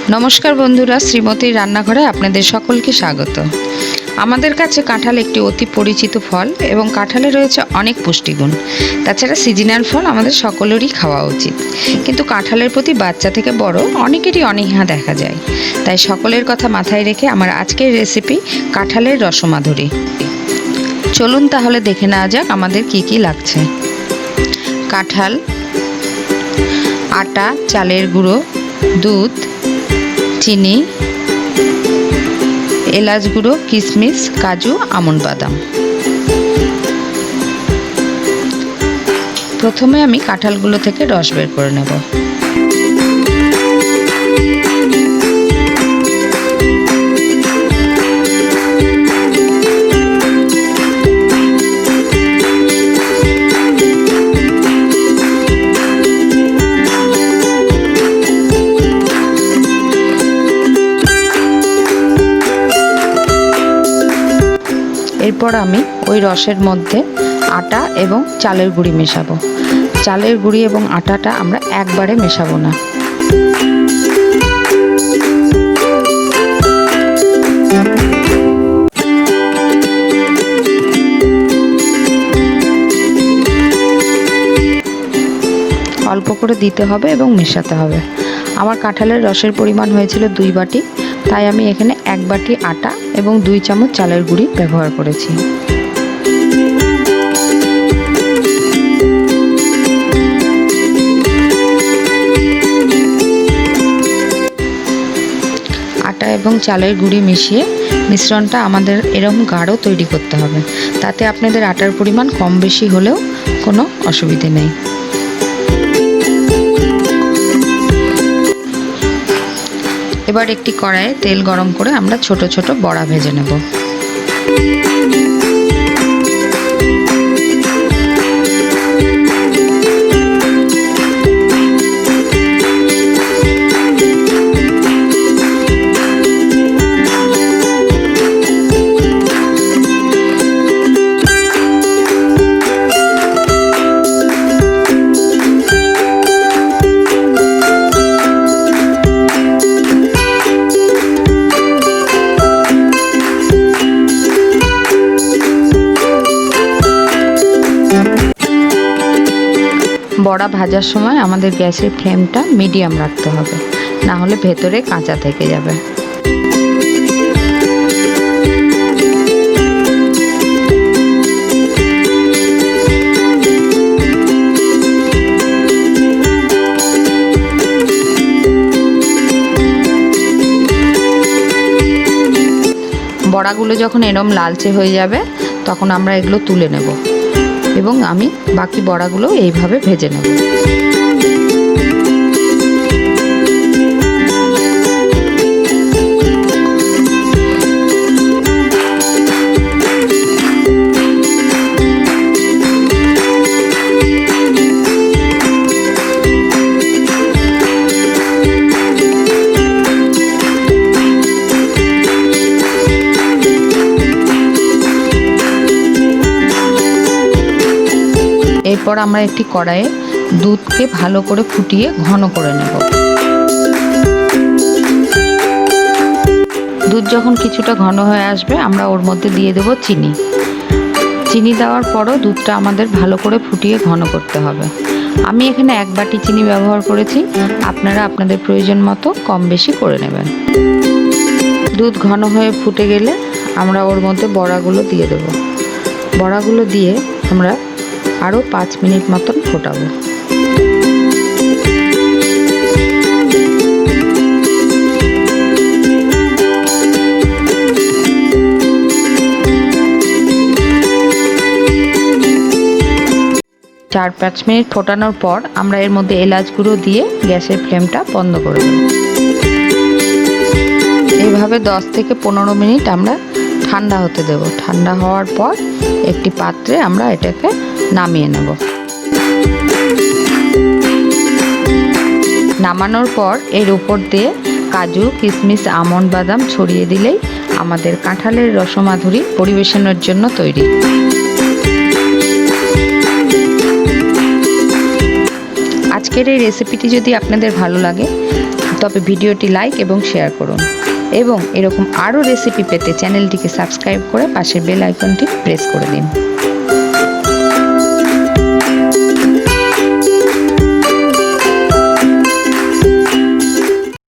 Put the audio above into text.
नमस्कार बंधुरा श्रीमती रान्नाघरे आपनादेर सकलके स्वागत। आमादेर काछे काँठाल एकटी अति परिचित फल एवं काँठाले रयेछे अनेक पुष्टिगुण। ताछाड़ा सिजनाल फल आमादेर सकलेरই खाওয়া उचित, किन्तु काँठालेर प्रति बाच्चा थेके बड़ अनेकेरই अनीहा देखा যায়। ताई सकलेर कथा माथाय रेखे आमार आजकेर रेसिपि काँठालेर रसमाधुरी। चलुन ताहले देखे नेওয়া যাক आमादेर की की लागছে। काँठाल, आटा, चालेर गुঁড়ো, दूध, चीनी, एलाच गुঁড়ো, किशमिश, काजू, आमंड बादाम। प्रथमे आमी काँठालगुलो थेके रस बेर करे नेब। एरपर आमी ओई रसेर मध्य आटा एवं चालेर गुঁড়ি मेशाबो। चालेर गुঁড়ি एवं आटाटा आमरा एकबारे मेशाबो ना। अल्प करे दिते होबे एवं मेशाते होबे। आमार काँठालेर रसेर परिमाण हयेछिलो 2 बाटी, ताई आमी एखाने 1 बाटी आटा एवं 2 चामच चालेर गुঁড়ি व्यवहार करेছি। आटा एवं चालेर गुঁড়ি मिशिए मिश्रणटा आमादेर एरকম गाढ़ो तैरी करते होबे, ताते आपनादेर आटार परिमाण कम बेशी होलेও कोनो असुविधा नेই। एबार एकटी कड़ाइये तेल गरम करे आमरा छोटो छोटो बड़ा भेजे नेब। बड़ा भाजार समय आमादेर गैसेर फ्लेमटा मिडियाम राखते होबे, ना होले भेतरे काँचा थेके जाबे। बड़ागुलो जखन एरकम लालचे हये जाबे तखन आमरा एगुलो तुले नेब এবং আমি বাকি বড়াগুলো এইভাবে ভেজে নেব। एरपर आमरा एकटी कड़ाइये दूधके भालो करे फुटिए घन करे नेब। दूध जखन किछुटा घन हये आसबे आमरा ओर मध्य दिए देब चीनी। चीनी देওয়ার পরও দুধটা আমাদের ভালো করে ফুটিয়ে ঘন করতে হবে। আমি এখানে 1 বাটি চিনি ব্যবহার করেছি, আপনারা আপনাদের প্রয়োজন মতো কম বেশি করে নেবেন। দুধ ঘন হয়ে ফুটে গেলে আমরা ওর মধ্যে বড়াগুলো দিয়ে দেব। বড়াগুলো দিয়ে আমরা আরও 5 মিনিট মতন ফোটাবো। 4-5 মিনিট ফোটানোর পর আমরা এর মধ্যে এলাচ গুঁড়ো দিয়ে গ্যাসের ফ্লেমটা বন্ধ করে দেব। এইভাবে 10 থেকে 15 মিনিট আমরা ঠান্ডা হতে দেব। ঠান্ডা হওয়ার পর একটি পাত্রে আমরা এটাকে নামিয়ে নেব। নামানোর পর এর উপর দিয়ে কাজু, কিশমিশ, আমন্ড, বাদাম ছড়িয়ে দিলেই আমাদের কাঁঠালের রসমাধুরী পরিবেশনের জন্য তৈরি। আজকের এই রেসিপিটি যদি আপনাদের ভালো লাগে তবে ভিডিওটি লাইক এবং শেয়ার করুন এবং এরকম আরও রেসিপি পেতে চ্যানেলটিকে সাবস্ক্রাইব করে পাশের বেল আইকনটি প্রেস করে দিন।